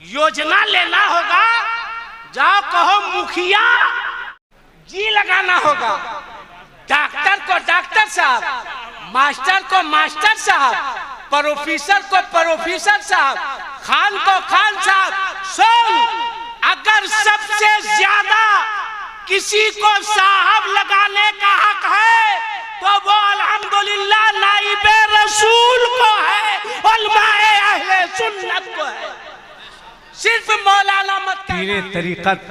योजना लेना होगा, जाओ कहो मुखिया जी लगाना होगा, डॉक्टर को डॉक्टर साहब, मास्टर को मास्टर साहब, प्रोफेसर को प्रोफेसर साहब, खान को खान साहब। सुन, अगर सबसे ज्यादा किसी को साहब लगाने का हक है तो वो अल्हम्दुलिल्लाह नाइबे रसूल को है, उलमाए अहले सुन्नत को है, सिर्फ मौलाना मत। पीरे तरीक़त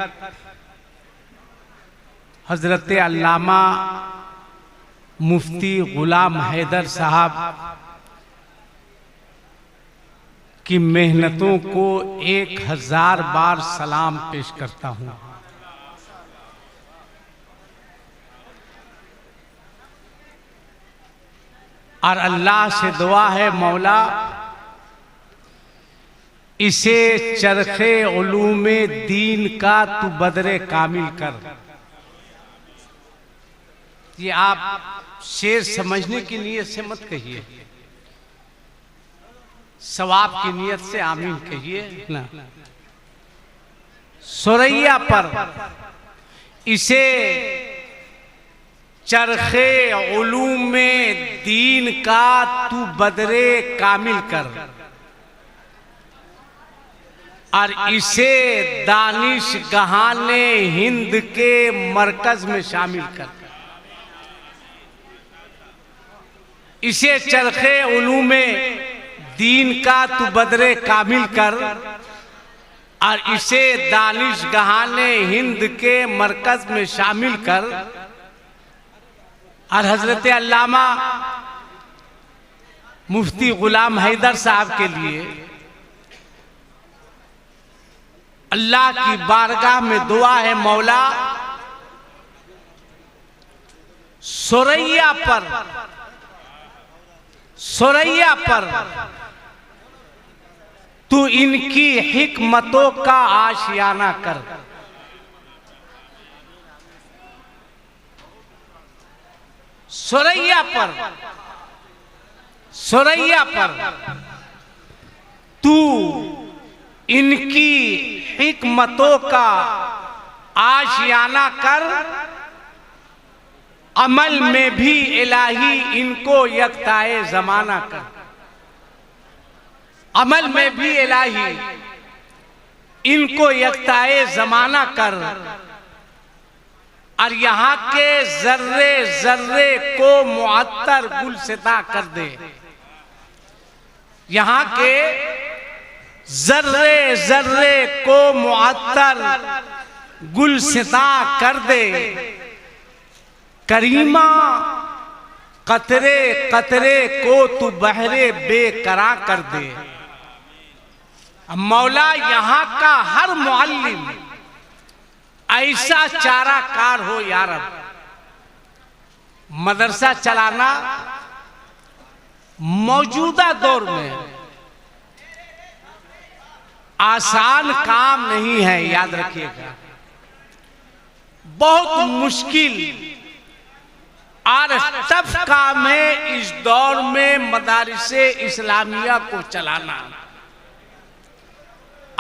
हजरत अल्लामा मुफ्ती गुलाम हैदर साहब की मेहनतों को 1000 बार सलाम पेश करता हूँ। और अल्लाह से दुआ है, मौला इसे चरखे उलूमे दीन का तू बदरे कामिल कर। ये आप शेर समझने की नीयत से मत कहिए, सवाब की नीयत से आमीन कहिए ना। सुरैया पर इसे चरखे उलूमे दीन का तू बदरे कामिल कर और इसे दानिश गहाने हिंद के मरकज में शामिल कर। इसे चरखे उलूमे दीन का तू बदरे कामिल कर और इसे दानिश गहाने हिंद के मरकज में शामिल कर। और हजरत अल्लामा मुफ्ती गुलाम हैदर साहब के लिए अल्लाह की बारगाह में दुआ है, मौला सुरैया पर तू इनकी हिकमतों का आशियाना कर। सुरैया पर तू इनकी हिकमतों का आशियाना कर, अमल में भी इलाही इनको यकताए जमाना कर। अमल में भी इलाही इनको यकताए जमाना कर और यहाँ के जर्रे जर्रे को मुअत्तर गुलसिता कर दे। यहाँ के जर्रे जर्रे को मुअत्तर गुलसिता कर दे। करीमा कतरे कतरे को तू बहरे बेकरा कर दे। मौला यहाँ का हर मुअल्लिम ऐसा चाराकार हो या रब। मदरसा चलाना मौजूदा दौर में आसान काम नहीं है, याद रखिएगा, बहुत मुश्किल और टफ काम है इस दौर में मदारिसे इस्लामिया को चलाना।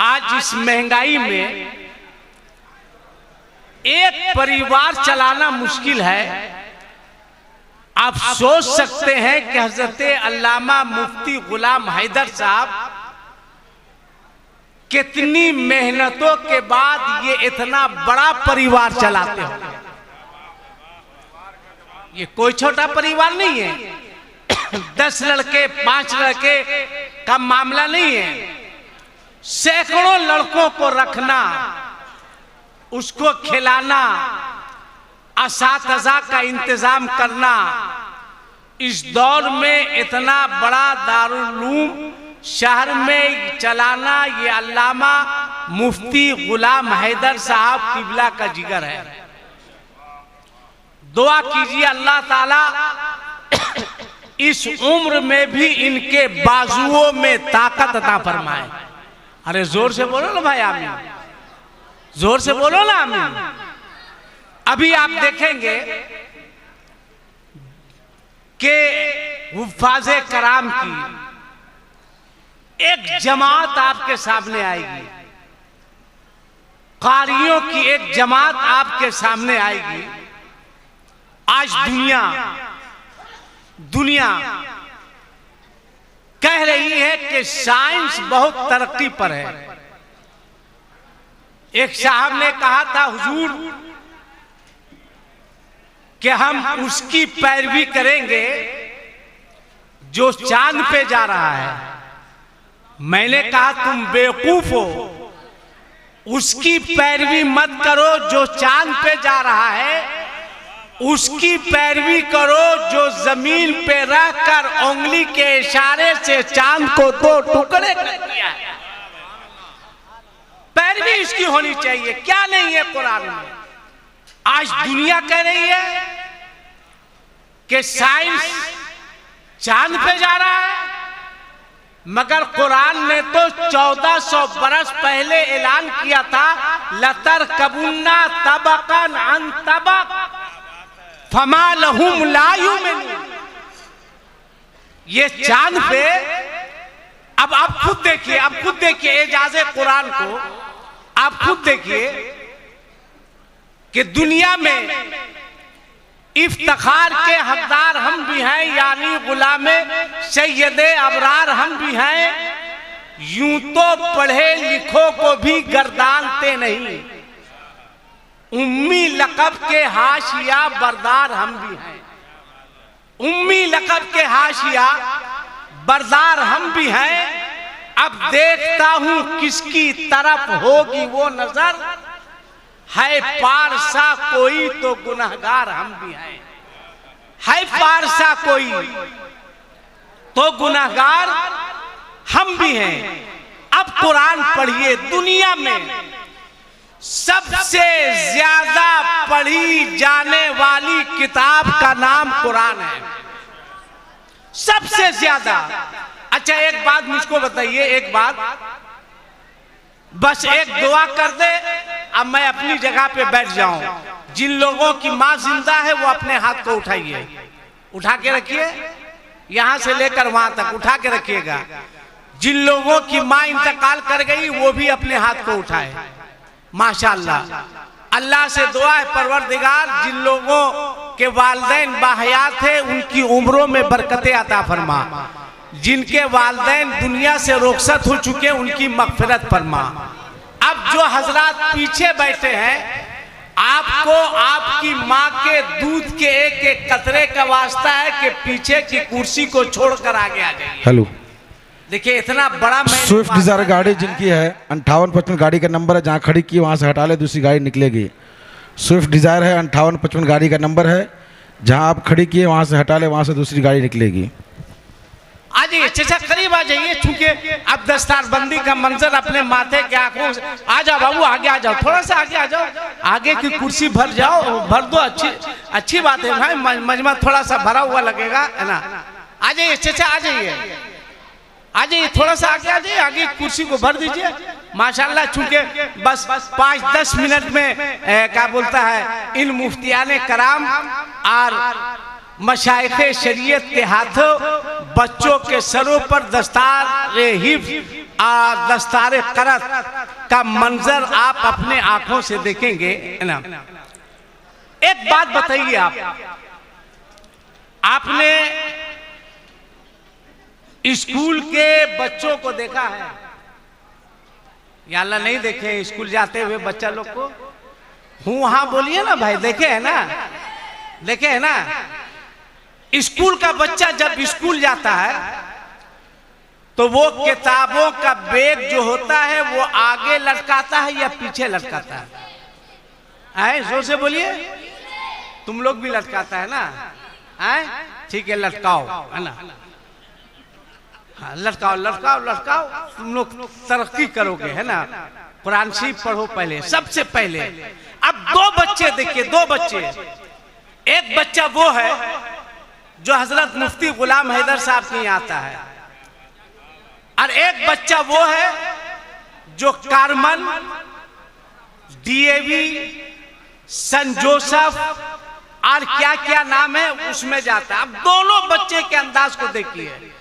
आज इस महंगाई में एक परिवार चलाना मुश्किल है। आप सोच सकते हैं कि हजरत अल्लामा मुफ्ती गुलाम हैदर साहब कितनी मेहनतों के बाद ये इतना बड़ा परिवार चलाते हो। ये कोई छोटा परिवार नहीं है, 10 लड़के 5 लड़के का मामला नहीं है। सैकड़ों लड़कों को रखना, उसको खिलाना, असातिज़ा का इंतजाम करना, इस दौर में इतना बड़ा दारुल उलूम शहर में चलाना, ये अल्लामा मुफ्ती गुलाम हैदर साहब किबला का जिगर है। दुआ कीजिए अल्लाह ताला इस उम्र में भी इनके बाजुओं में ताकत अता फरमाए। अरे जोर से बोलो ना भाई, आमीन, जोर से बोलो ना आमीन। अभी आप देखेंगे कि हुफ्फाज़े कराम की एक जमात आपके सामने आएगी, कारियों की एक जमात आपके सामने आएगी। आज दुनिया कह रही है कि साइंस बहुत तरक्की पर है। एक साहब ने कहा था, हुजूर कि हम उसकी पैरवी करेंगे जो चांद पे जा रहा है। मैंने कहा तुम बेवकूफ हो, उसकी पैरवी मत करो जो चांद पे जा रहा है, उसकी पैरवी करो जो जमीन पे रहकर उंगली के इशारे से चांद को 2 टुकड़े कर दिया है। पैरवी इसकी होनी चाहिए, क्या नहीं है कुरान में। आज दुनिया कह रही है कि साइंस चांद पे जा रहा है, मगर कुरान ने तो 1400 बरस पहले ऐलान किया था, लतर कबुन्ना तबकन अन तबक फमा लहुम ला युमिनून। ये चांद पे अब आप खुद देखिए एजाज़े कुरान को आप खुद देखिए कि दुनिया में इफ्तिखार के हकदार हम भी हैं, यानी गुलामे सैयदे अबरार हम भी हैं। यूं तो पढ़े लिखों को भी गर्दानते नहीं, उम्मी लक़ब के हाशिया बरदार हम भी हैं। उम्मी लक़ब के हाशिया बरदार हम भी हैं। अब देखता हूं किसकी तरफ होगी वो नजर, है पारसा कोई तो गुनहगार हम भी हैं। है पारसा कोई तो गुनहगार हम भी हैं। अब कुरान पढ़िए, दुनिया में सबसे ज्यादा पढ़ी जाने वाली किताब का नाम कुरान है, सबसे ज्यादा। अच्छा एक बात मुझको बताइए, एक बात, बस एक दुआ कर दे, अब मैं अपनी जगह पे बैठ जाऊं। जिन लोगों की मां जिंदा है वो अपने हाथ को उठाइए, उठा के रखिए, यहां से लेकर वहां तक उठा के रखिएगा। जिन लोगों की मां इंतकाल कर गई वो भी अपने हाथ को उठाए। माशाअल्लाह, अल्लाह से दुआ है परवरदिगार जिन लोगों के वालिदैन बाहयात थे उनकी उम्रों में बरकतें अता फरमा, जिनके वालिदैन दुनिया से रुखसत हो चुके उनकी मगफिरत फरमा। अब जो हजरात पीछे बैठे हैं, आपको आपकी माँ के दूध के एक एक कतरे का वास्ता है कि पीछे की कुर्सी को छोड़कर आगे आ जाइए। हेलो, देखिए इतना बड़ा स्विफ्ट डिजायर गाड़ी जिनकी है 5855 गाड़ी का नंबर है, जहाँ खड़ी की वहाँ से हटा ले दूसरी गाड़ी निकलेगी। स्विफ्ट डिजायर है 5855 गाड़ी का नंबर है, जहाँ आप खड़ी किए वहाँ से हटा ले, वहाँ से दूसरी गाड़ी निकलेगी। आ जाइए चाचा, करीब आ जाइए, चूंकि अब दस्तारबंदी का मंजर अपने माथे के आंखों से। आ जाओ बाबू, आगे आ जाओ, थोड़ा सा आगे आ जाओ, आगे की कुर्सी भर जाओ, भर दो। अच्छी बात है भाई, मजमा थोड़ा सा भरा हुआ लगेगा, है ना। आ जाइए चाचा, आ जाइए, आ जाइए, थोड़ा सा आगे आ जाइए, आगे कुर्सी को भर दीजिए। माशाल्लाह, चूंकि बस 5-10 मिनट में क्या बोलता है, इन मुफ्तियाने कराम और मशाइखे शरीयत के हाथों बच्चों के सरों पर दस्तारे हिफ्ज़ और दस्तारे क़रत का मंजर आप अपने आंखों से देखेंगे, है ना। एक बात बताइए, आपने स्कूल के बच्चों को देखा है या अल्लाह नहीं देखे? स्कूल जाते हुए बच्चा लोग को हूँ हाँ बोलिए ना भाई, देखे है ना, देखे है ना। स्कूल का बच्चा जब स्कूल जाता है तो वो किताबों का बैग जो होता है वो आगे लटकाता है या पीछे लटकाता है? आए जोर से बोलिए, तुम लोग भी लटकाता है ना? आए ठीक है, लटकाओ, है ना। हाँ, लटकाओ लटकाओ लटकाओ, तुम लोग तरक्की करोगे, है ना। कुरान शरीफ पढ़ो पहले, सबसे पहले। अब 2 बच्चे देखिए, 2 बच्चे, एक बच्चा वो है जो हजरत मुफ्ती गुलाम हैदर साहब के यहाँ आता है, और एक बच्चा वो है जो कार्मल, डीएवी, सन जोसेफ और क्या क्या नाम है उसमें जाता है। अब दोनों बच्चे के अंदाज को देखिए,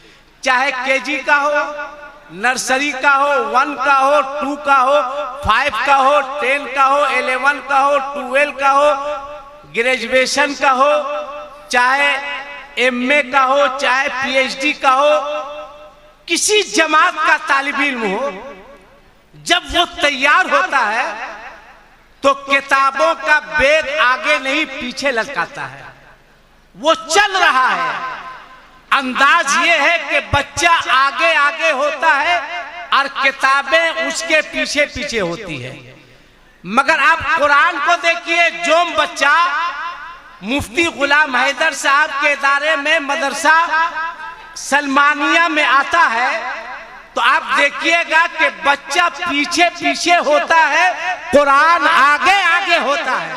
चाहे केजी का हो नर्सरी का हो, 1 का हो, 2 का हो, 5 का हो, 10 का हो, 11 का हो, 12 का हो, ग्रेजुएशन का हो, चाहे एमए का हो, चाहे पीएचडी का हो, किसी जमात का तालिब इल्म हो, जब वो तैयार होता है तो किताबों का बैग आगे नहीं पीछे लटकाता है, वो चल रहा है। अंदाज ये है कि बच्चा आगे आगे होता है और किताबें उसके पीछे पीछे होती है। मगर आप कुरान को देखिए, जो बच्चा मुफ्ती गुलाम हैदर साहब के इदारे में मदरसा सलमानिया में आता है तो आप देखिएगा कि बच्चा पीछे पीछे होता है, कुरान आगे आगे होता है।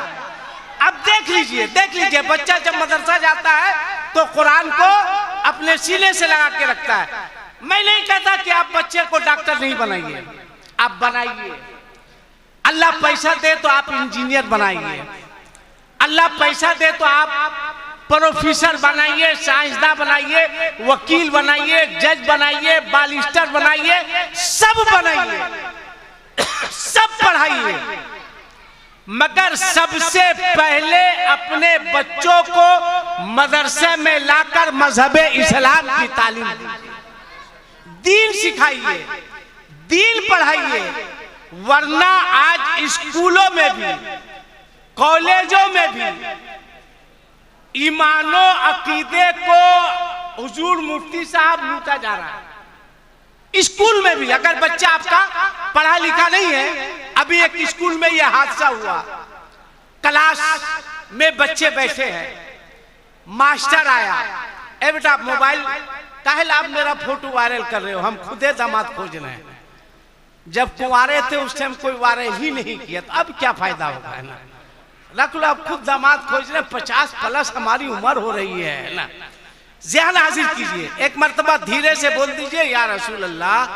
अब देख लीजिए बच्चा जब मदरसा जाता है तो कुरान को अपने सीने से लगा के रखता है। मैं नहीं कहता कि आप बच्चे को डॉक्टर नहीं बनाइए, आप बनाइए। अल्लाह पैसा दे तो आप इंजीनियर बनाइए, अल्लाह पैसा दे तो आप प्रोफेसर बनाइए, साइंसदान बनाइए, वकील बनाइए, जज बनाइए, बालिस्टर बनाइए, सब बनाइए, सब पढ़ाइए। मगर सबसे पहले अपने बच्चों को मदरसे में लाकर मजहबे इस्लाम की तालीम दीजिए, दीन सिखाइए, दीन पढ़ाइए। वरना आज स्कूलों में भी, कॉलेजों में भी ईमानो अकीदे को हुजूर मुफ्ती साहब लूटा जा रहा है। स्कूल में भी अगर बच्चा आपका पढ़ा लिखा नहीं है, अभी एक स्कूल में यह हादसा हुआ, क्लास में बच्चे बैठे हैं, मास्टर आया, ए बेटा मोबाइल काहे आप मेरा फोटो वायरल कर रहे हो, हम खुदे दामाद खोज रहे हैं। जब कुंवारे थे उस टाइम कोई वायरल ही नहीं किया, तो अब क्या फायदा होगा, है ना। रख लो, आप खुद दामाद खोज रहे हैं, 50+ हमारी उम्र हो रही है ना। ज़हन हाजिर कीजिए, एक मर्तबा धीरे से बोल दीजिए, या रसूल अल्लाह,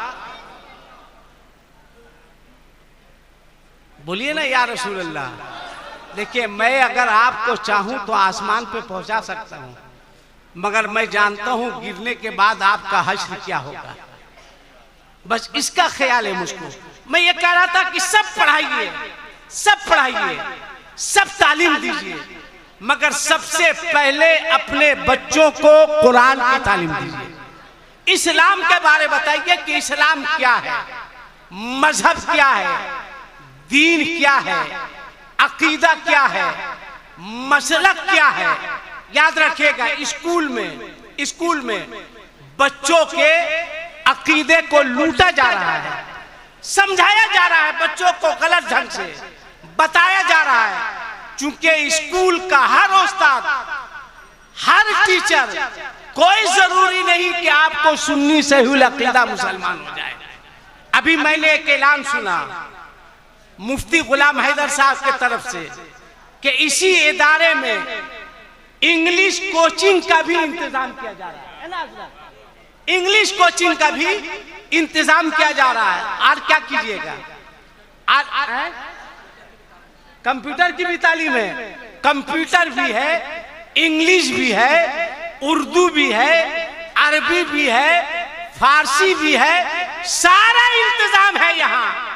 बोलिए ना या रसूल अल्लाह। देखिए, मैं अगर आपको चाहूं तो आसमान पे पहुंचा सकता हूं, मगर मैं जानता हूं गिरने के बाद आपका हश्र क्या होगा। बस इसका ख्याल है मुझको। मैं ये कह रहा था कि सब पढ़ाइए, सब पढ़ाइए, सब तालीम दीजिए, मगर सबसे पहले अपने बच्चों को कुरान की तालीम दीजिए। इस्लाम के बारे बताइए कि इस्लाम क्या है, मजहब क्या है, दीन क्या है, अकीदा क्या है, मसलक क्या है। याद रखिएगा, स्कूल में बच्चों के अकीदे को लूटा जा रहा है, समझाया जा रहा है, बच्चों को गलत ढंग से बताया जा रहा है। चूंकि स्कूल का हर उस्ताद, हर टीचर, कोई जरूरी नहीं कि आपको सुन्नी सहीहुल अकीदा मुसलमान हो जाए। अभी मैंने एक ऐलान सुना मुफ्ती गुलाम हैदर साहब की तरफ से कि इसी इदारे में इंग्लिश कोचिंग का भी इंतजाम किया जा रहा है ना, इंग्लिश कोचिंग का भी इंतजाम किया जा रहा है। और क्या कीजिएगा, कंप्यूटर की भी तालीम है, कंप्यूटर भी है, इंग्लिश भी है, उर्दू भी है, अरबी भी है, फारसी भी है, सारा इंतजाम है यहाँ।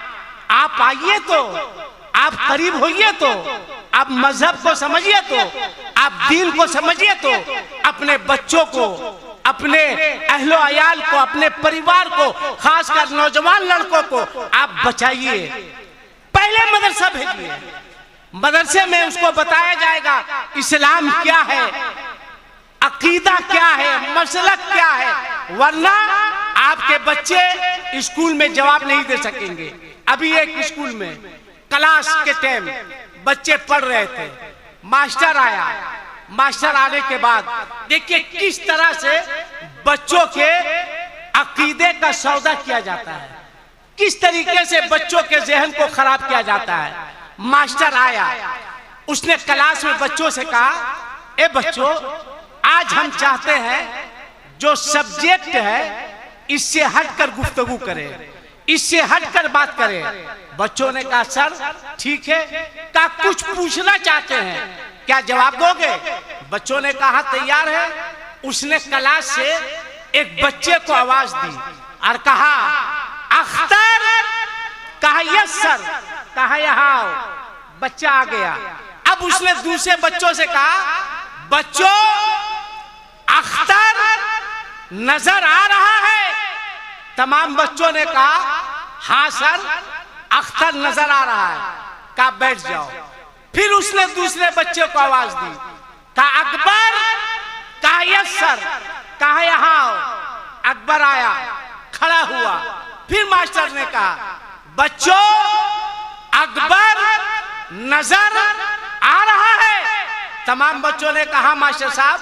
आप आइए तो, आप करीब होइए तो, आप मजहब को समझिए तो, आप दीन को समझिए तो, अपने बच्चों को, अपने अहलो अयाल को, अपने परिवार को, खासकर नौजवान लड़कों को आप बचाइए। पहले मदरसा भेजिए, मदरसे में उसको बताया जाएगा इस्लाम क्या है, अकीदा क्या है, मसलक क्या है। वरना आपके बच्चे स्कूल में जवाब नहीं दे सकेंगे। अभी एक स्कूल में क्लास के टाइम बच्चे पढ़ रहे थे, मास्टर आया, मास्टर आने के बाद देखिए किस तरह से बच्चों के अकीदे का सौदा किया जाता है, किस तरीके से बच्चों के जहन को खराब किया जाता है। मास्टर आया, उसने क्लास में बच्चों से कहा, ए बच्चों, आज हम चाहते हैं जो सब्जेक्ट है इससे हटकर गुफ्तगू करें, इससे हटकर बात करें। बच्चों ने कहा सर ठीक है, क्या कुछ पूछना चाहते हैं, क्या जवाब दोगे? बच्चों ने कहा तैयार है। उसने क्लास से एक बच्चे को आवाज दी, और कहा अख्तर, कहा यस सर, कहा यहाँ आओ। बच्चा आ गया। अब उसने दूसरे बच्चों से कहा बच्चों अख्तर नजर आ रहा है? तमाम बच्चों ने कहा हाँ सर अख्तर नजर आ रहा है। कहा बैठ जाओ। फिर उसने दूसरे बच्चे को आवाज दी, कहा अकबर, कहा यस सर, कहा यहाँ आओ। अकबर आया, खड़ा हुआ। फिर मास्टर ने कहा बच्चों अकबर नजर आ रहा है? तमाम बच्चों ने कहा मास्टर साहब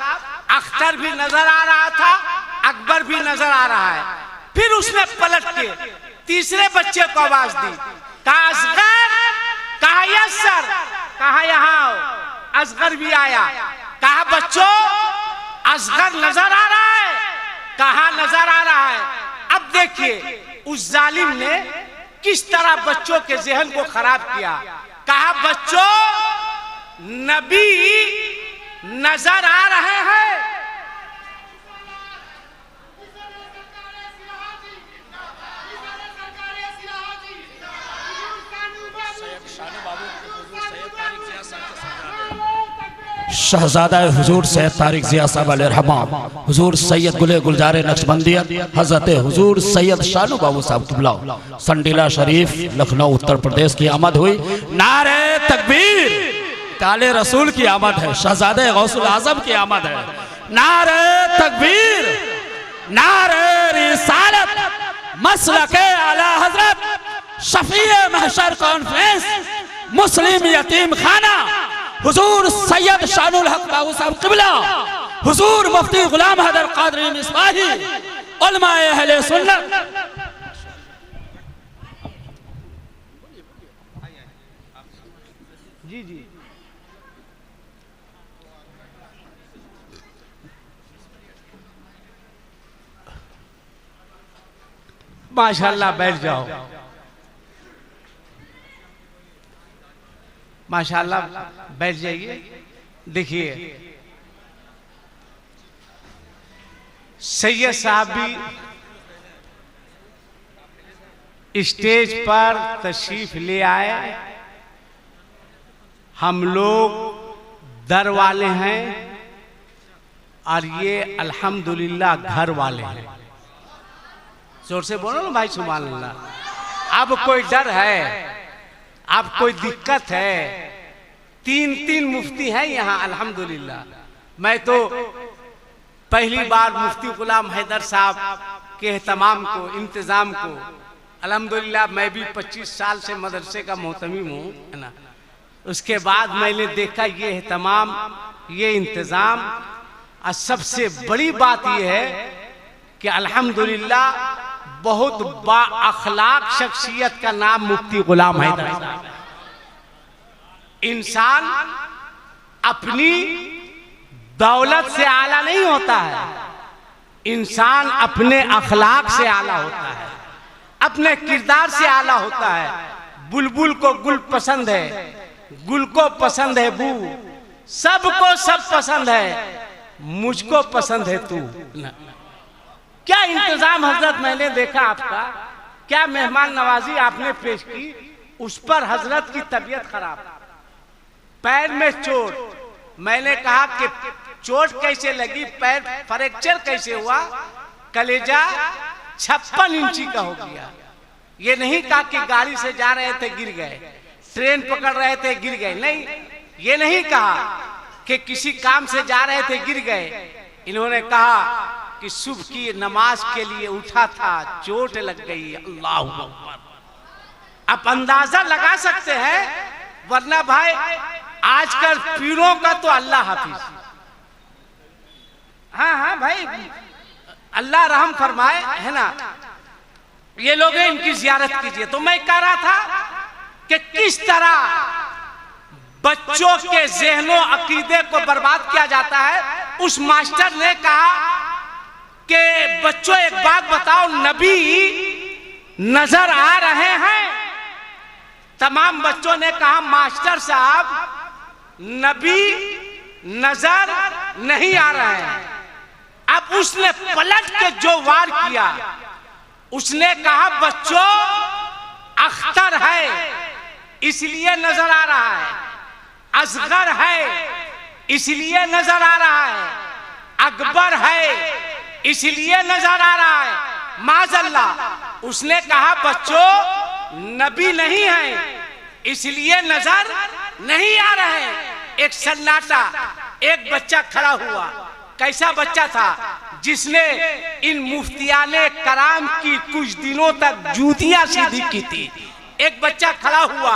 अख्तर भी नजर आ रहा था, अकबर भी नजर आ रहा है। फिर उसने पलट के तीसरे बच्चे को आवाज दी, कहा असगर, कहा यस सर, कहा यहाँ आओ। असगर भी आया। कहा बच्चों असगर नजर आ रहा है? कहा नजर आ रहा है। अब देखिए उस जालिम ने किस तरह बच्चों के जहन को खराब किया। कहा बच्चों नबी नजर आ रहे हैं। शहजादा हुजूर सैयद तारिक ज़िया साहब अलैहिर्रहमान, हुजूर सैयद गुले गुलजार नक्शबंदियत हजरत हुजूर सैयद शानू बाबू साहब किबला संडीला शरीफ लखनऊ उत्तर प्रदेश की आमद हुई। नारे तकबीर, काले रसूल की आमद है, शहजादे गौसुल आजम की आमद है। नारे तकबीर, नारे रिसालत, मसलके आला हजरत शफीए महशर कॉन्फ्रेंस मुस्लिम यतीम खाना हुजूर सैयद शानुल हक बाबू साहब किबला, हुजूर मुफ्ती गुलाम हैदर कादरी मिसबाही, उलमाए अहले सुन्नत। जी जी माशाल्लाह, बैठ जाओ। माशाल्लाह बैठ जाइए। देखिए सैयद साहब भी स्टेज पर तशरीफ ले आए। हम लोग दर वाले हैं और ये अल्हम्दुलिल्लाह घर वाले हैं। जोर से बोलो ना भाई सुभान अल्लाह। अब कोई डर है, अब कोई दिक्कत है? तीन तीन मुफ्ती हैं यहाँ अल्हम्दुलिल्लाह। मैं तो पहली बार मुफ्ती गुलाम हैदर साहब के एहतमाम को, इंतजाम को, अल्हम्दुलिल्लाह मैं भी 25 साल से मदरसे का मोहतमीम हूँ, है ना। उसके बाद मैंने देखा ये एहतमाम, ये इंतजाम। और सबसे बड़ी बात यह है कि अल्हम्दुलिल्लाह बहुत बाअखलाक शख्सियत का नाम मुफ्ती गुलाम हैदर साहब। इंसान अपनी दौलत से आला नहीं होता है, इंसान अपने अखलाक से आला होता है, अपने किरदार से आला होता है। बुलबुल को गुल पसंद है, गुल को पसंद है बू, सबको सब पसंद है, मुझको पसंद है तू। क्या इंतजाम हजरत मैंने देखा आपका, क्या मेहमान नवाजी आपने पेश की। उस पर हजरत की तबीयत खराब, पैर में चोट। मैंने कहा कि चोट कैसे लगी, पैर फ्रैक्चर कैसे हुआ? कलेजा 56 इंची का हो गया। ये नहीं कहा कि गाड़ी से जा रहे थे गिर गए, ट्रेन पकड़ रहे थे गिर गए, नहीं। ये नहीं कहा कि किसी काम से जा रहे थे गिर गए। इन्होंने कहा कि सुबह की नमाज के लिए उठा था, चोट लग गई। अल्लाह अकबर। आप अंदाजा लगा सकते हैं, वरना भाई आजकल पीरों का तो अल्लाह हाफिज। हाँ हाँ भाई, अल्लाह रहम फरमाए, है ना। ये लोग इनकी जियारत कीजिए। तो मैं कह रहा था कि किस तरह बच्चों के ज़हनों अकीदे को बर्बाद किया जाता है। उस मास्टर ने कहा कि बच्चों एक बात बताओ, नबी नजर आ रहे हैं? तमाम बच्चों ने कहा मास्टर साहब नबी नजर नहीं आ रहे हैं। अब उसने पलट के जो वार किया, उसने कहा बच्चों अख्तर है इसलिए नजर आ रहा है, असगर है इसलिए नजर आ रहा है, अकबर है इसलिए नजर आ रहा है, माजल्ला। उसने कहा बच्चों नबी नहीं है इसलिए नजर नहीं आ रहे हैं। एक सन्नाटा, एक बच्चा खड़ा हुआ। कैसा बच्चा था? जिसने इन मुफ्तियाने कराम की कुछ दिनों तक जूतियां सीधी की थी। एक बच्चा खड़ा हुआ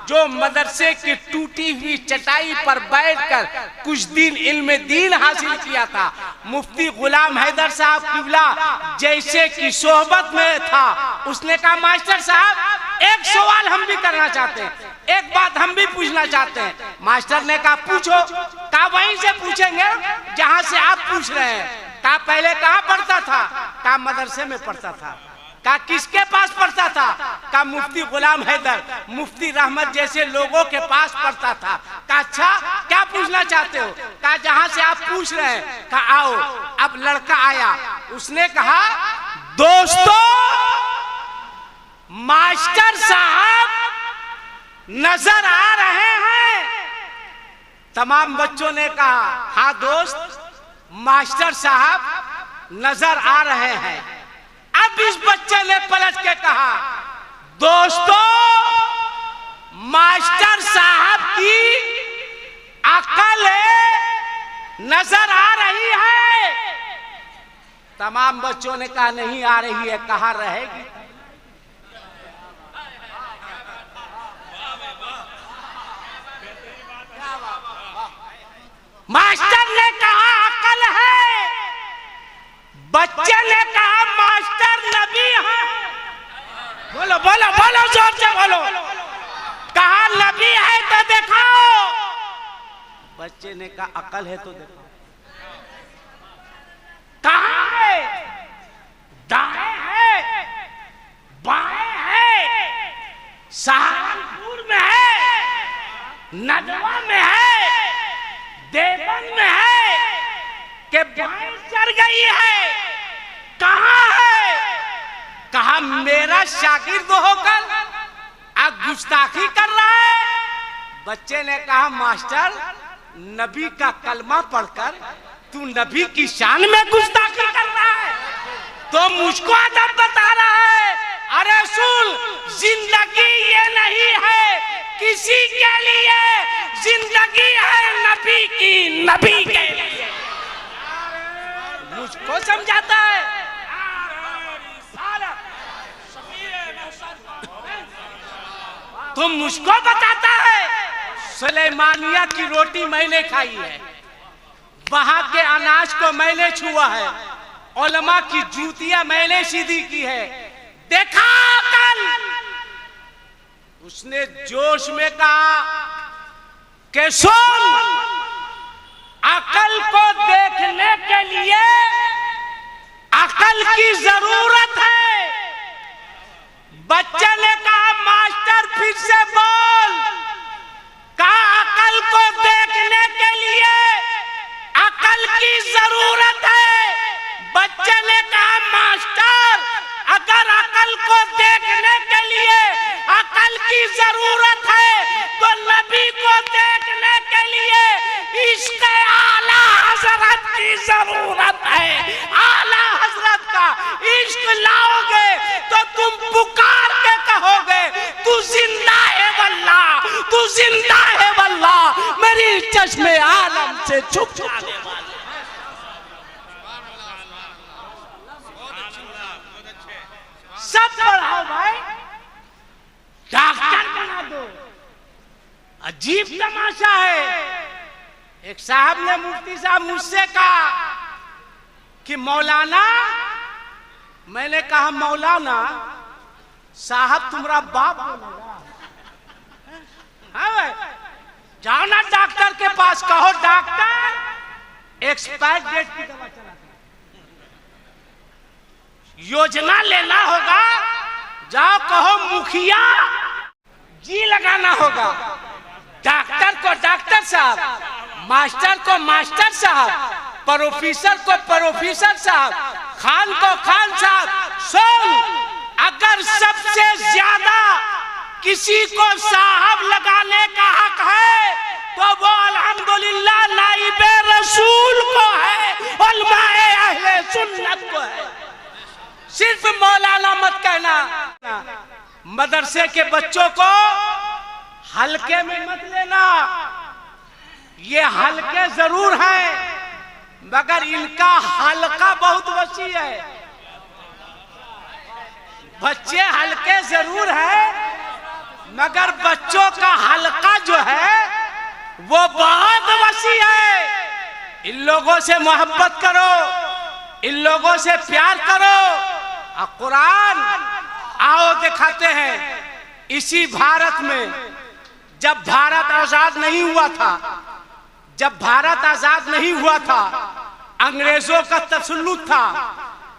जो मदरसे की टूटी हुई चटाई पर बैठकर कुछ दिन इल्म दीन हासिल किया था। मुफ्ती गुलाम हैदर साहब किबला जैसे की सोहबत में था। उसने कहा मास्टर साहब एक सवाल हम भी करना चाहते हैं, एक बात हम भी पूछना चाहते हैं। मास्टर ने कहा पूछो। कहा वहीं से पूछेंगे जहां से आप पूछ रहे हैं। कहा पहले कहाँ पढ़ता था? कहा मदरसे में पढ़ता था। कहा किसके पास पढ़ता था? कहा मुफ्ती गुलाम हैदर, मुफ्ती रहमत जैसे लोगों के पास पढ़ता था। कहा अच्छा क्या पूछना चाहते हो? कहा जहां से आप पूछ रहे हैं। कहा आओ। अब लड़का आया। उसने कहा दोस्तों मास्टर साहब नजर आ रहे हैं। तमाम बच्चों ने कहा हाँ दोस्त मास्टर साहब नजर आ रहे हैं। अब इस बच्चे ने पलट के कहा दोस्तों मास्टर साहब की अकल नजर आ रही है। तमाम बच्चों ने कहा नहीं आ रही है। कहाँ रहेगी? मास्टर ने कहा अकल है, बच्चे ने कहा मास्टर नबी है। बोलो बोलो बोलो जोर से बोलो। कहा नबी है तो दिखाओ। बच्चे ने कहा अकल है तो दिखाओ। कहाँ है? दाएं है, बाएं है, सहारनपुर में है, नदवा में है, देवबंद में है कि बाएं चढ़ गई है? कहाँ है? कहा मेरा शागिर्द होकर अब गुस्ताखी कर रहा है। बच्चे ने कहा मास्टर नबी का कलमा पढ़कर तू नबी की शान में गुस्ताखी कर रहा है तो मुझको अदब बता रहा है। अरे सुन, जिंदगी ये नहीं है किसी के लिए, जिंदगी है नबी की, नबी के लिए। मुझको समझाता है। तुम मुझको बताता है सुलेमानिया की रोटी मैंने खाई है, वहां के अनाज को मैंने छुआ है, उलमा की जूतियां मैंने सीधी की है। देखा कल उसने जोश में कहा कि सुन अकल को देखने के लिए अकल की जरूरत है। बच्चे ने कहा मास्टर फिर से बोल। कहा अकल को देखने के लिए अकल की जरूरत है। बच्चे ने कहा मास्टर अगर अकल को देखने के लिए अकल की जरूरत है तो नबी को देखने के लिए इश्क़ आला हजरत की जरूरत है। आला हजरत का इश्क लाओगे तो तुम पुकार के कहोगे तू जिंदा है वल्लाह, तू जिंदा है वल्लाह, मेरी चश्मे आलम से छुप जाने वाली। सब पढ़ाओ भाई, डॉक्टर बना दो। अजीब तमाशा है। एक साहब ने मुफ्ती साहब मुझसे कहा कि मौलाना, मैंने कहा मौलाना साहब तुम्हारा बाप बोलेगा। हाँ भाई, जाओ ना डॉक्टर के पास, कहो डॉक्टर एक्सपायर डेट की दवा चला। योजना लेना होगा, जाओ कहो मुखिया जी लगाना होगा। डॉक्टर को डॉक्टर साहब, मास्टर को मास्टर साहब, प्रोफेसर को प्रोफेसर साहब, खान को खान साहब। सुन, अगर सबसे ज्यादा किसी को साहब लगाने का हक है तो वो अल्हम्दुलिल्लाह नाइबे रसूल को है, उलमाए अहले सुन्नत को है। सिर्फ मौलाना मत कहना। मदरसे के बच्चों को हल्के में मत लेना। ये हल्के जरूर है मगर इनका हल्का बहुत वसी है। बच्चे हल्के जरूर है मगर बच्चों का हल्का जो है वो बहुत वसी है। इन लोगों से मोहब्बत करो, इन लोगों से प्यार करो। और कुरान आओ दिखाते हैं, इसी भारत में जब भारत आजाद नहीं हुआ था, जब भारत आजाद नहीं हुआ था, अंग्रेजों का तसल्लुत था।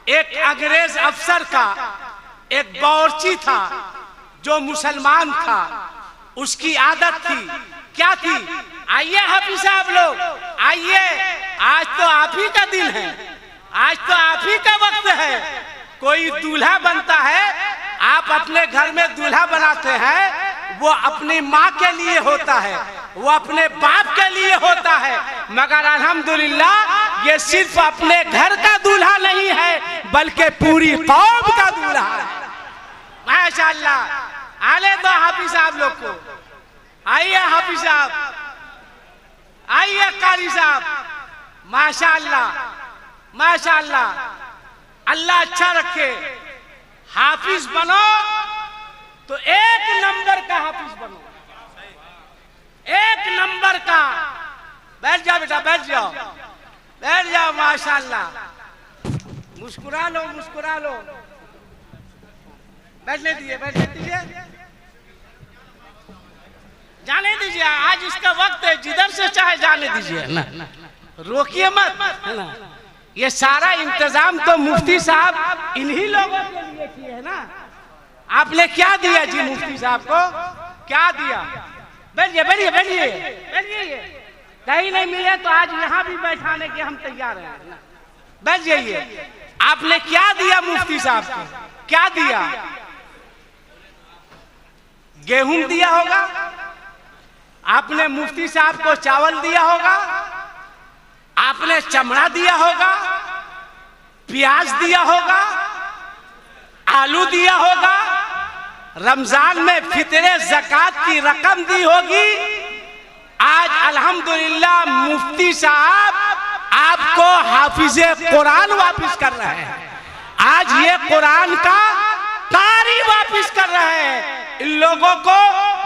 एक अंग्रेज अफसर का एक बावर्ची था जो मुसलमान था। उसकी आदत थी, क्या थी? आइए हाफिज साहब लोग, आइए, आज तो आप ही का दिन है, आज तो आप ही का वक्त है। कोई दूल्हा बनता है, आप अपने घर में दूल्हा बनाते हैं, वो अपनी माँ के लिए होता है, वो अपने बाप के लिए होता है। मगर अल्हम्दुलिल्लाह ये सिर्फ अपने घर का दूल्हा नहीं है बल्कि पूरी कौम का दूल्हा है। माशाअल्लाह। आले दो हाफिज साहब लोग को। आइए हाफिज साहब, आइए कारी साहब। माशाअल्लाह, माशाअल्लाह। अल्लाह अच्छा रखे। हाफिज बनो तो एक नंबर का हाफिज बनो, एक नंबर का। बैठ जाओ बेटा, बैठ जाओ, बैठ जाओ। माशाअल्लाह। मुस्कुरा लो, मुस्कुरा लो। बैठने दीजिए, बैठने दीजिए, जाने दीजिए। आज इसका वक्त है, जिधर से चाहे जाने दीजिए ना, रोकिए मत, है ना। ये सारा इंतजाम तो मुफ्ती साहब इन्हीं लोगों के लिए किए है ना। आपने क्या दिया जी मुफ्ती साहब को? क्या दिया? बैठिए, बैठिए, बैठिए, बैठिए। कहीं नहीं मिले तो आज यहाँ भी बैठाने के हम तैयार हैं। बैठ जाइए। आपने क्या दिया मुफ्ती साहब को? क्या दिया? गेहूं दिया होगा, आपने मुफ्ती साहब को चावल दिया होगा, आपने चमड़ा दिया होगा, प्याज दिया होगा, आलू दिया होगा, रमजान में फितरे ज़कात की रकम दी होगी। आज अल्हम्दुलिल्लाह मुफ्ती साहब आपको हाफिज़े कुरान वापिस कर रहे हैं। आज ये कुरान का कारी वापिस कर रहे हैं। इन लोगों को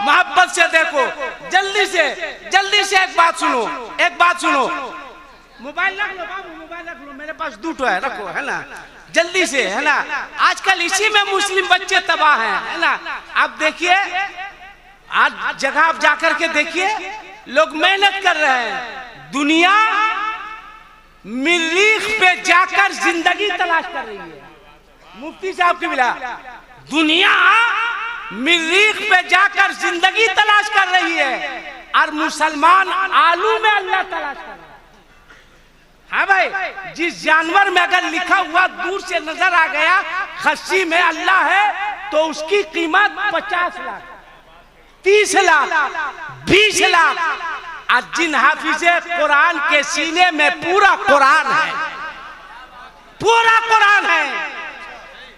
मोहब्बत से देखो। जल्दी से, जल्दी से एक बात सुनो, एक बात सुनो। मोबाइल रख लो बाबू, मोबाइल रख लो, मेरे पास दूठो है, रखो, है ना। जल्दी से, है ना। आजकल इसी में मुस्लिम बच्चे तबाह हैं, है ना। आप देखिए, आज जगह आप जाकर के देखिए, लोग मेहनत कर रहे हैं। दुनिया मरीख पे जाकर जिंदगी तलाश कर रही है। मुफ्ती साहब की बिला, दुनिया मरीख पे जाकर जिंदगी तलाश कर रही है और मुसलमान आलू में अल्लाह तलाश कर रहा है। हाँ भाई, जिस जानवर में अगर लिखा हुआ दूर से नजर आ गया खस्सी में अल्लाह है तो उसकी कीमत 50 लाख, 30 लाख, 20 लाख। आज जिन हाफिजे कुरान के सीने में पूरा कुरान है, पूरा कुरान है,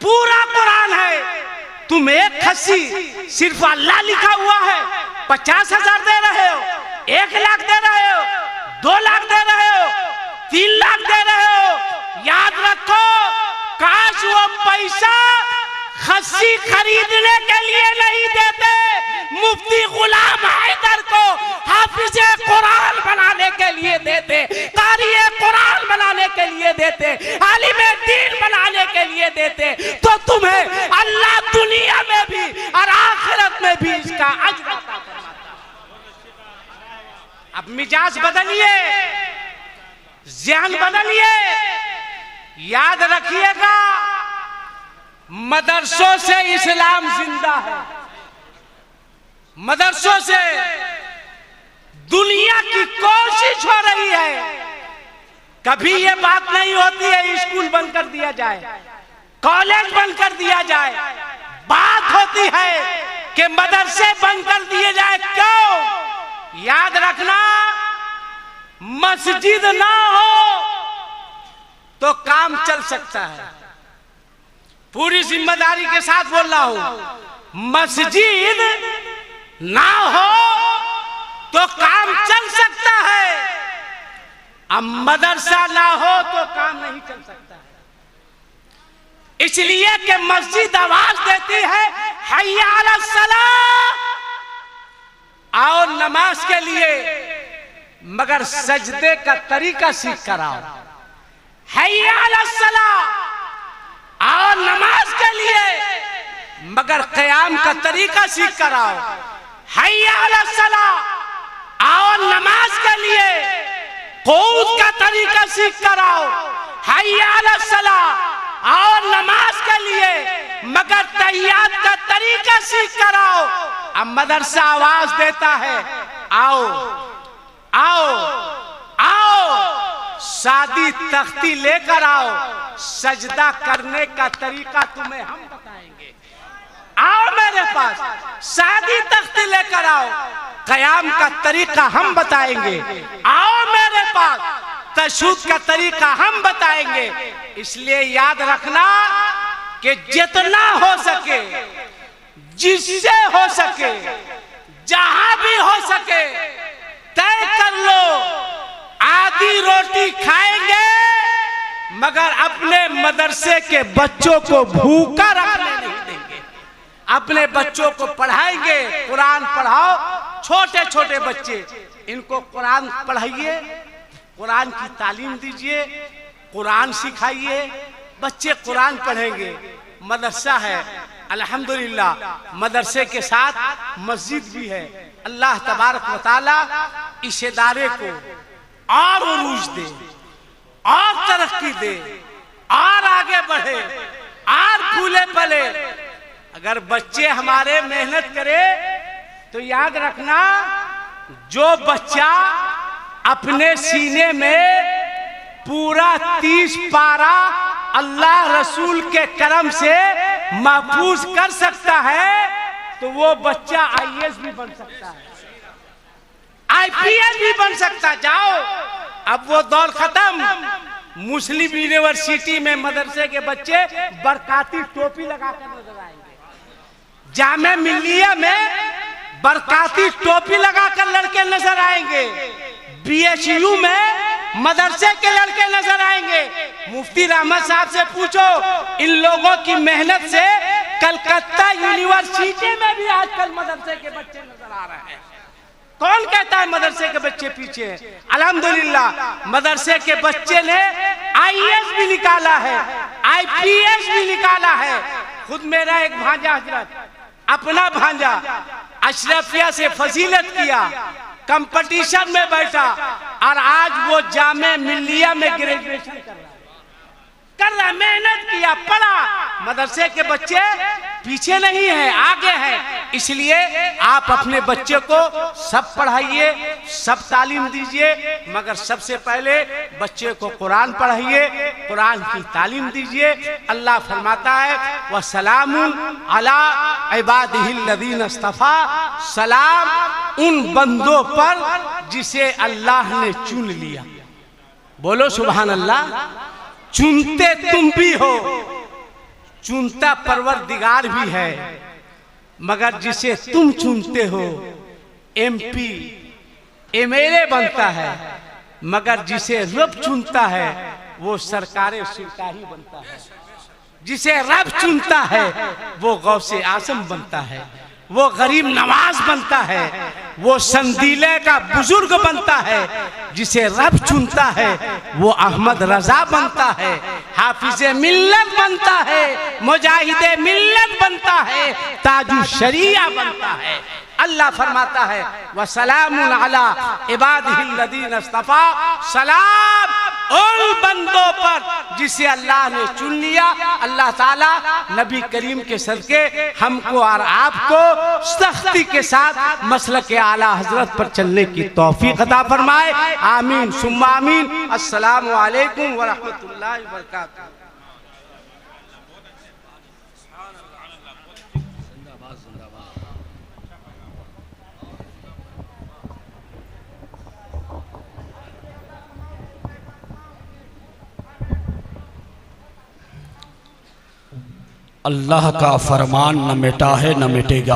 पूरा कुरान है। तुम एक खस्सी सिर्फ अल्लाह लिखा हुआ है 50,000 दे रहे हो, 1 लाख दे रहे हो, 2 लाख दे रहे हो, 3 लाख दे रहे हो। याद रखो, काश वो पैसा खस्सी खरीदने के लिए नहीं देते, मुफ्ती गुलाम हैदर को हाफिज़े कुरान बनाने के लिए देते, क़ारिए कुरान बनाने के लिए देते, आलिमे दीन बनाने के लिए देते, तो तुम्हें अल्लाह दुनिया में भी और आखिरत में भी इसका अज्र अता फरमाता। अब मिजाज बदलिए, ज़हन बदलिए। याद रखिएगा, मदरसों से इस्लाम जिंदा है। मदरसों से दुनिया की कोशिश हो रही है कभी ये बात नहीं होती है स्कूल बंद कर दिया जाए, कॉलेज बंद कर दिया जाए। बात होती है कि मदरसे बंद कर दिए जाए। क्यों? याद रखना, मस्जिद ना हो तो काम चल सकता है। पूरी जिम्मेदारी के साथ बोल रहा हूं, मस्जिद ना हो तो काम चल सकता है, अब मदरसा ना हो तो काम नहीं चल सकता है। इसलिए कि मस्जिद आवाज देती है हय्या अला सलाह, आओ नमाज के लिए, मगर सजदे का तरीका सीख कर आओ। हय्या अला सलाह, आओ नमाज के लिए, मगर क़याम का तरीका सीख कर आओ। हय्या अला सलाह, आओ नमाज के लिए क़ुऊद का तरीका सीख कर आओ। हय्या अला सलाह, आओ नमाज के लिए, मगर तहियात का तरीका सीख कर आओ। अब मदरसा आवाज देता है, आओ आओ आओ, शादी तख्ती लेकर आओ, सजदा करने का तरीका तुम्हें हम बताएंगे। आओ मेरे पास, शादी तख्ती लेकर आओ, क़याम का तरीका हम बताएंगे। आओ मेरे पास, तशहुद का तरीका हम बताएंगे। इसलिए याद रखना कि जितना हो सके, जिससे हो सके, जहां भी हो सके, तय कर लो आधी रोटी खाएंगे, मगर अपने मदरसे के बच्चों को भूखा रखने नहीं देंगे। अपने बच्चों को पढ़ाएंगे, कुरान पढ़ाओ। छोटे छोटे बच्चे, इनको कुरान पढ़ाइए, कुरान की तालीम दीजिए, कुरान सिखाइए, बच्चे कुरान पढ़ेंगे। मदरसा है, अल्हम्दुलिल्लाह, मदरसे के साथ मस्जिद भी है। अल्लाह तबारक व तआला इस इदारे को और उरूज दे, और तरक्की दे, और आगे बढ़े, और फूले फले। अगर बच्चे हमारे मेहनत करे तो याद रखना, जो बच्चा अपने सीने में पूरा 30 पारा अल्लाह रसूल के करम से महफूज कर सकता है, तो वो बच्चा IAS भी बन सकता है, IPS भी बन सकता। जाओ, अब वो दौर खत्म। मुस्लिम यूनिवर्सिटी में मदरसे के बच्चे बरकाती टोपी लगाकर नजर आएंगे। जामे मिल्लिया में बरकाती टोपी लगाकर लड़के नजर आएंगे। BHU में मदरसे के लड़के नजर आएंगे। मुफ्ती रहमत साहब से पूछो, इन लोगों की मेहनत से कलकत्ता यूनिवर्सिटी में भी आजकल मदरसे के बच्चे नजर आ रहे हैं। कौन कहता है मदरसे के बच्चे पीछे हैं? अल्हम्दुलिल्लाह, मदरसे के बच्चे ने IAS भी निकाला है, IPS भी निकाला है। खुद मेरा एक भांजा हजरत, अपना भांजा अशरफिया से फजीलत किया, कंपटीशन में बैठा, और आज वो जामे मिल्लिया में ग्रेजुएशन कर रहा है, मेहनत किया, पढ़ा। मदरसे के बच्चे पीछे नहीं है, आगे है। इसलिए आप अपने बच्चे को सब पढ़ाइए, सब तालीम दीजिए, मगर सबसे पहले बच्चे को कुरान पढ़ाइए, कुरान की तालीम दीजिए। अल्लाह फरमाता है, व सलामुन अला इबादिहिल्लज़ीन इस्तफ़ा, सलाम उन बंदों पर जिसे अल्लाह ने चुन लिया। बोलो सुभान अल्लाह। चुनते तुम भी हो, चुनता परवरदिगार भी है, मगर जिसे तुम चुनते हो MP MLA बनता है, मगर जिसे रब चुनता है वो सरकारे सुल्तानी बनता है। जिसे रब चुनता है वो गौसे आजम बनता है, वो गरीब नवाज बनता है, वो संदीले का बुजुर्ग बनता है। जिसे रब चुनता है वो अहमद रजा बनता है, हाफिजे मिल्लत बनता है, मुजाहिदे मिल्लत बनता है, ताजु शरिया बनता है। अल्लाह फरमाता है, व सलामुन अला इबादिहिल्लज़ीन इस्तफ़ा, सलाम उन बंदों पर जिसे अल्लाह ने चुन लिया। अल्लाह ताला नबी करीम के सदके हमको और आपको सख्ती के साथ मसलक आला हजरत पर चलने की तौफीक अता फरमाए। आमीन सुम्मा आमीन। अस्सलामु अलैकुम व रहमतुल्लाहि व बरकातहू। अल्लाह का फरमान न मिटा है न मिटेगा,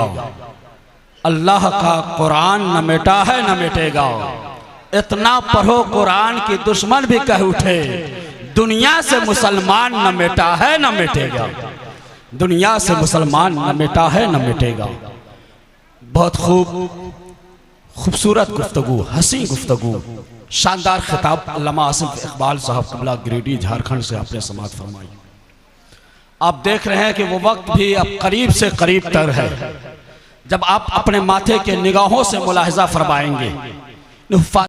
अल्लाह का कुरान न मिटा है न मिटेगा। इतना पढ़ो कुरान की दुश्मन भी कह उठे, दुनिया से मुसलमान न मिटा है न मिटेगा, दुनिया से मुसलमान न मिटा है न मिटेगा। बहुत खूबसूरत गुफ्तगू, हसी गुफ्तगू, शानदार खिताब अल्लामा आसिफ इकबाल साहब कबला गिरिडीह झारखंड से आपने समाअत फरमाई। आप देख रहे हैं कि वो वक्त भी अब करीब से करीब तर है जब आप अपने माथे के निगाहों से मुलाहिजा फरमाएंगे।